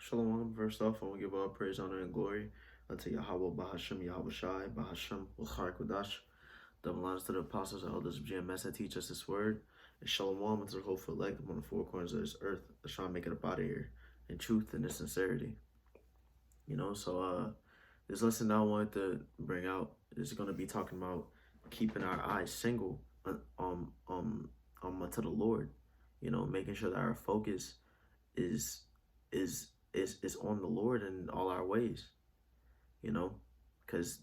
Shalom. First off, I want to give all praise, honor, and glory unto Yahweh, Bahashem, Yahweh Shai, Bahashem, Ulchar Kodash. Double honors to the apostles and elders of GMS that teach us this word. And shalom unto the hopeful elect upon the four corners of this earth. Let's try and make it up out of here in truth and in sincerity. This lesson that I wanted to bring out is going to be talking about keeping our eyes single to the Lord. Making sure that our focus is is on the Lord in all our ways. Because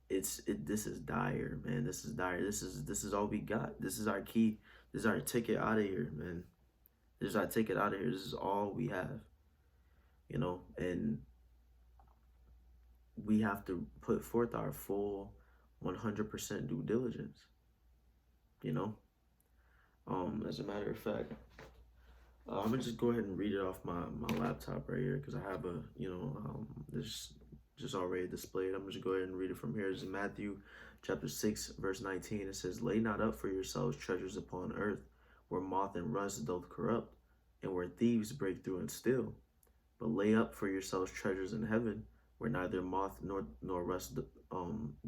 this is dire, man. This is dire. This is all we got. This is our key. This is our ticket out of here, man. This is our ticket out of here. This is all we have. And we have to put forth our full 100% due diligence. As a matter of fact, I'm gonna just go ahead and read it off my laptop right here because I have this just already displayed. I'm just go ahead and read it from here. It's in Matthew chapter 6, verse 19. It says, "Lay not up for yourselves treasures upon earth, where moth and rust doth corrupt, and where thieves break through and steal. But lay up for yourselves treasures in heaven, where neither moth nor rust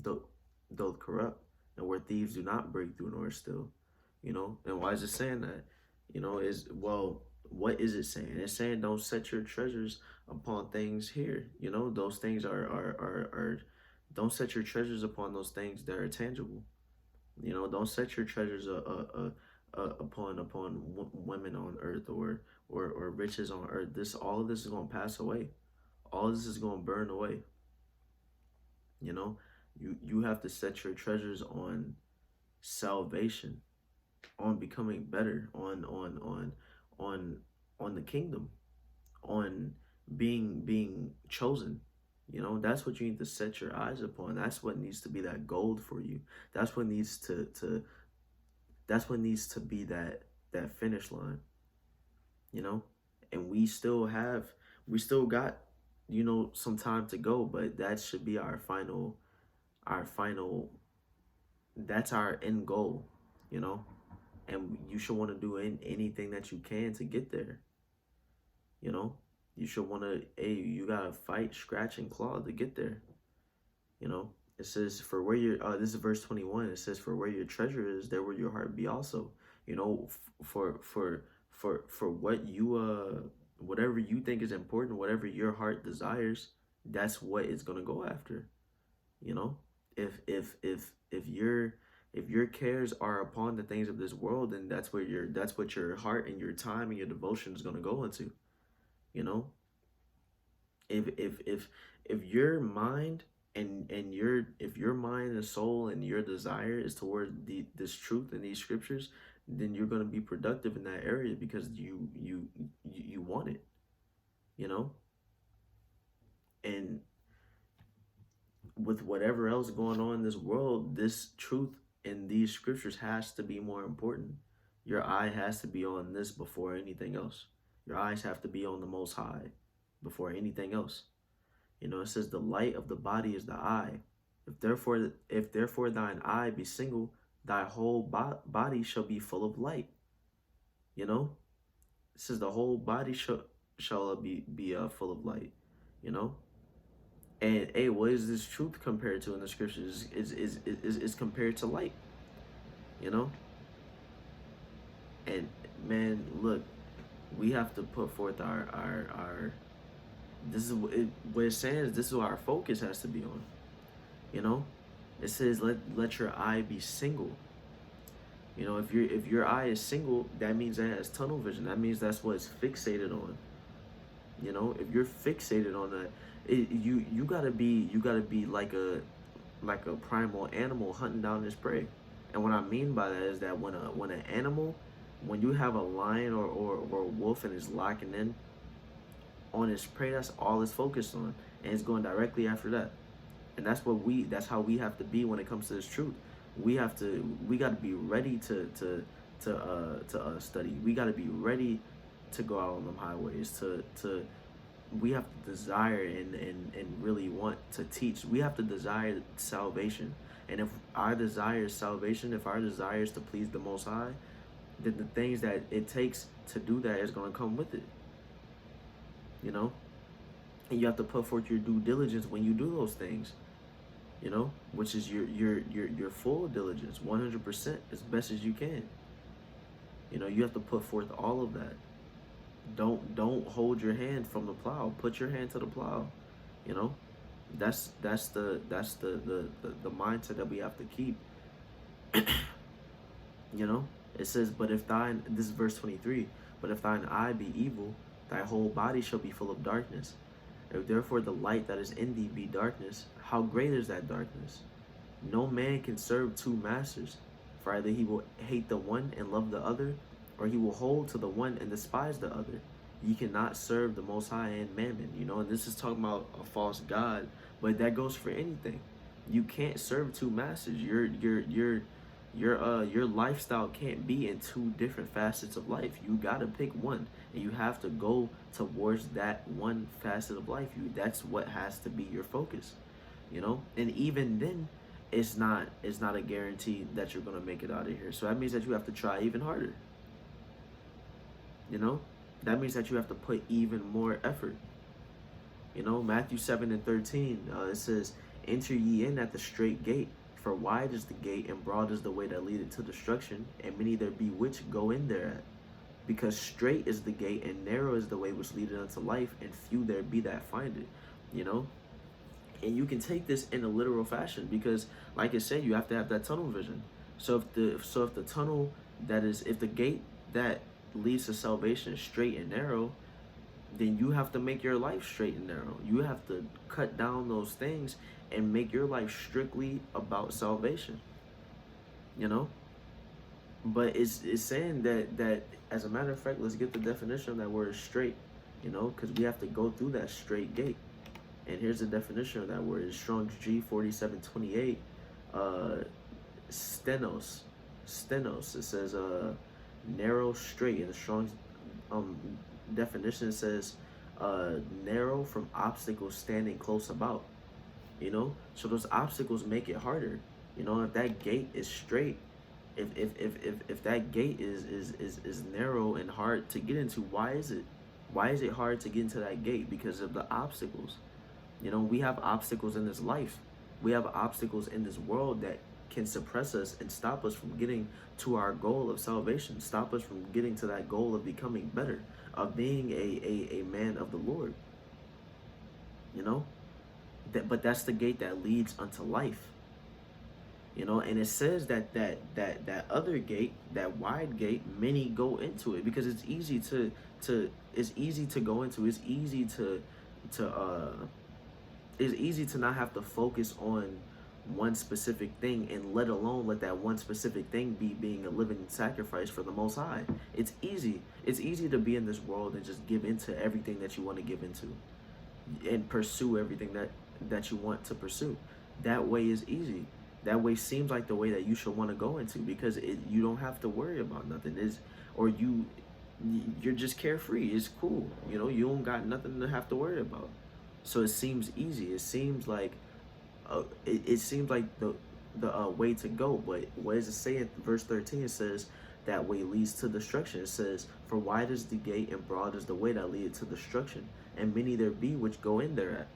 doth corrupt, and where thieves do not break through nor steal." And why is it saying that? What is it saying? It's saying don't set your treasures upon things here. Those things are don't set your treasures upon those things that are tangible. Don't set your treasures upon women on earth or riches on earth. All of this is going to pass away. All of this is going to burn away. You have to set your treasures on salvation, on becoming better, on the kingdom, on being chosen. That's what you need to set your eyes upon. That's what needs to be that gold for you. That's what needs to be that finish line. And we still got some time to go, but that should be our final that's our end goal. And you should want to do anything that you can to get there. You should want to, you got to fight, scratch, and claw to get there. It says, for where your, this is verse 21. It says, for where your treasure is, there will your heart be also. For what you, whatever you think is important, whatever your heart desires, that's what it's going to go after. If your cares are upon the things of this world, then that's what your heart and your time and your devotion is going to go into. If your mind if your mind and soul and your desire is toward this truth and these scriptures, then you're going to be productive in that area because you want it. And with whatever else going on in this world, this truth in these scriptures has to be more important. Your eye has to be on this before anything else. Your eyes have to be on the Most High before anything else. It says the light of the body is the eye. If therefore thine eye be single, thy whole body shall be full of light. It says the whole body shall be full of light. And what is this truth compared to in the scriptures? Is compared to light. And man, look, we have to put forth our this is what it's saying is this is what our focus has to be on. It says let your eye be single. If your eye is single, that means that it has tunnel vision. That means that's what it's fixated on. If you're fixated on that, you gotta be like a primal animal hunting down its prey. And what I mean by that is that when you have a lion or a wolf and it's locking in on its prey, that's all it's focused on, and it's going directly after that. And that's how we have to be when it comes to this truth. We got to be ready to study. We got to be ready to go out on them highways we have to desire and really want to teach. We have to desire salvation. And if our desire is salvation, if our desire is to please the Most High, then the things that it takes to do that is going to come with it. And you have to put forth your due diligence when you do those things, you know, which is your full diligence, 100% as best as you can. You know, you have to put forth all of that. Don't hold your hand from the plow. Put your hand to the plow. You know, that's the mindset that we have to keep. You know, it says, but if thine, this is verse 23, but if thine eye be evil, thy whole body shall be full of darkness. If therefore the light that is in thee be darkness, how great is that darkness? No man can serve two masters, for either he will hate the one and love the other, or he will hold to the one and despise the other. Ye cannot serve the Most High and Mammon, you know, and this is talking about a false god, but that goes for anything. You can't serve two masters. Your lifestyle can't be in two different facets of life. You gotta pick one, and you have to go towards that one facet of life. That's what has to be your focus, you know. And even then, it's not a guarantee that you're gonna make it out of here. So that means that you have to try even harder. You know, that means that you have to put even more effort. You know, Matthew 7:13, it says, "Enter ye in at the straight gate. For wide is the gate, and broad is the way that leadeth to destruction, and many there be which go in thereat. Because straight is the gate, and narrow is the way which leadeth unto life, and few there be that find it." You know? And you can take this in a literal fashion, because like I said, you have to have that tunnel vision. So if the tunnel if the gate that leads to salvation is straight and narrow, then you have to make your life straight and narrow. You have to cut down those things and make your life strictly about salvation. You know? But it's saying that as a matter of fact, let's get the definition of that word straight, you know, because we have to go through that straight gate. And here's the definition of that word: is Strong's G 4728, stenos. Stenos. It says narrow, straight. And the Strong's definition says narrow from obstacles standing close about. You know, so those obstacles make it harder. You know, if that gate is straight, if that gate is narrow and hard to get into, why is it hard to get into that gate? Because of the obstacles. You know, we have obstacles in this life. We have obstacles in this world that can suppress us and stop us from getting to our goal of salvation, stop us from getting to that goal of becoming better, of being a man of the Lord. You know? But that's the gate that leads unto life. You know, and it says that other gate, that wide gate, many go into it, because it's easy to go into. It's easy to not have to focus on one specific thing, and let alone let that one specific thing be being a living sacrifice for the Most High. It's easy to be in this world and just give into everything that you want to give into, and pursue everything that you want to pursue. That way is easy. That way seems like the way that you should want to go into, because you don't have to worry about nothing. You're just carefree. It's cool. You know, you don't got nothing to have to worry about. So it seems easy. It seems like the way to go. But what does it say in verse 13? It says that way leads to destruction. It says, "For wide is the gate, and broad is the way that leadeth to destruction, and many there be which go in thereat."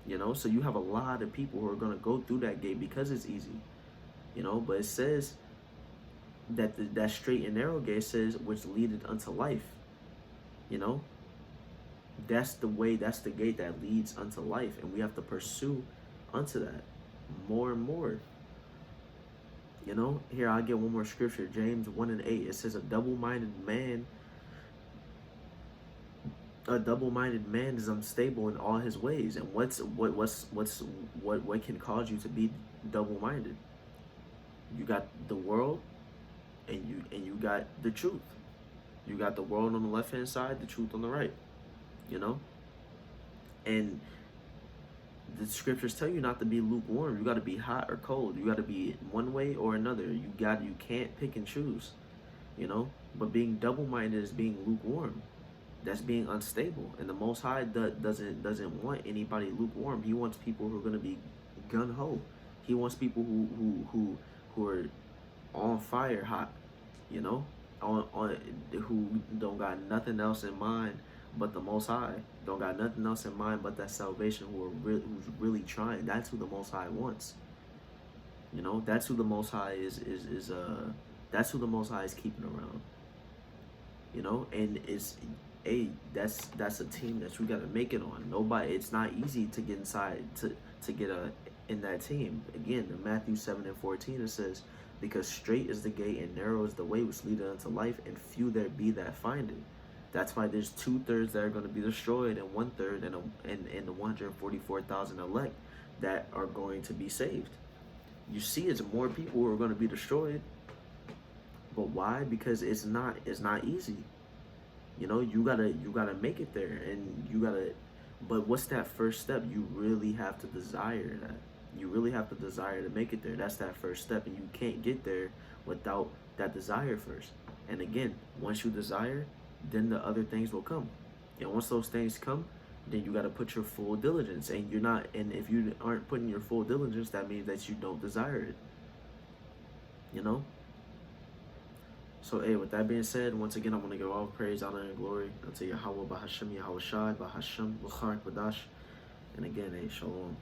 You know, so you have a lot of people who are going to go through that gate because it's easy. You know, but it says that that straight and narrow gate says which leadeth unto life. You know, that's the way, that's the gate that leads unto life, and we have to pursue unto that more and more. You know, here I'll get one more scripture, James 1:8. It says, a double-minded man is unstable in all his ways. And what can cause you to be double-minded? You got the world, and you got the truth. You got the world on the left hand side, the truth on the right. You know, and the scriptures tell you not to be lukewarm. You got to be hot or cold. You got to be one way or another. You can't pick and choose. You know, but being double-minded is being lukewarm. That's being unstable, and the Most High doesn't want anybody lukewarm. He wants people who are going to be gun ho. He wants people who are on fire hot, you know, on who don't got nothing else in mind but the Most High, don't got nothing else in mind but that salvation, who's really trying. That's who the Most High wants. You know, that's who the Most High that's who the Most High is keeping around. You know, and that's a team that you gotta make it on. Nobody, it's not easy to get inside to get in that team. Again, in Matthew 7:14 it says, because straight is the gate and narrow is the way which leadeth unto life, and few there be that find it. That's why there's 2/3 that are going to be destroyed, and 1/3 and the 144,000 elect that are going to be saved. You see, it's more people who are going to be destroyed. But why? Because it's not easy. You know, you gotta make it there, and you gotta. But what's that first step? You really have to desire that. You really have to desire to make it there. That's that first step, and you can't get there without that desire first. And again, once you desire, then the other things will come. And once those things come, then you got to put your full diligence. And you're not. And if you aren't putting your full diligence, that means that you don't desire it. You know. So, hey, with that being said, once again, I want to give all praise, honor, and glory unto Yahweh, Bahashem, Yahweh Shai, Bahashem, Luchar, Kodash. And again, hey, Shalom.